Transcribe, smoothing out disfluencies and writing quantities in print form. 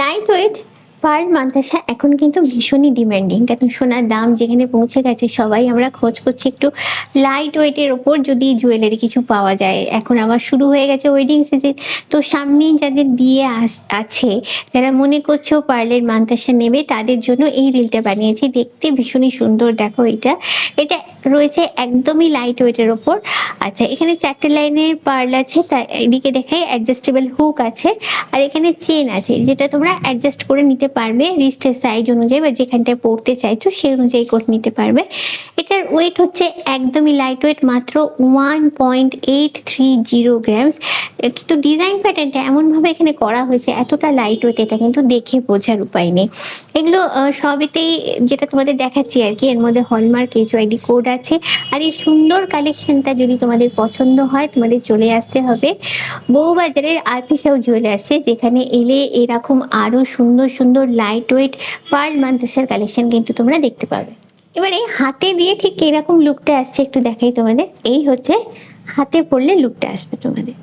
Light weight pearl mantasha এখন কিন্তু ভীষণই ডিমান্ডিং, কারণ সোনার দাম যেখানে পৌঁছে গেছে সবাই আমরা খোঁজ করছি একটু লাইট ওয়েটের ওপর যদি জুয়েলারি কিছু পাওয়া যায়। এখন আবার শুরু হয়ে গেছে ওয়েডিং সিজন, তো সামনেই যাদের বিয়ে আছে, যারা মনে করছো পার্লের মান্তাসা নেবে, তাদের জন্য এই রিলটা বানিয়েছি। দেখতে ভীষণই সুন্দর, দেখো এটা এটা রয়েছে একদমই লাইট ওয়েটের ওপর। আচ্ছা, এখানে 4টে লাইনের পার্ল আছে, তাই এদিকে দেখাই অ্যাডজাস্টেবল হুক আছে, আর এখানে চেন আছে যেটা তোমরা অ্যাডজাস্ট করে নিতে পারবে রিস্টের সাইজ অনুযায়ী, বা যেখানটায় পড়তে চাইছো সেই অনুযায়ী করে নিতে পারবে। এটার ওয়েট হচ্ছে একদমই লাইট ওয়েট, মাত্র 1.830 গ্রামস। কিন্তু ডিজাইন প্যাটার্নটা এমনভাবে এখানে করা হয়েছে, এতটা লাইট ওয়েট, এটা কিন্তু দেখে বোঝার উপায় নেই। এগুলো সবেতেই যেটা তোমাদের দেখাচ্ছি আর কি, এর মধ্যে হলমার্ক HYD কোড আছে। আর এই সুন্দর কালেকশনটা যদি তোমাদের পছন্দ হয়, তোমাদের চলে আসতে হবে বউবাজারের আরপি সাউ জুয়েলার্সে, যেখানে এলে এরকম আরো সুন্দর সুন্দর লাইট ওয়েট পার্ল মান্তাসার কালেকশন কিন্তু তোমরা দেখতে পাবে। এবারে হাতে দিয়ে ঠিক এরকম লুকটা আসছে, একটু দেখাই তোমাদের। এই হচ্ছে হাতে পরলে লুকটা আসবে তোমাদের।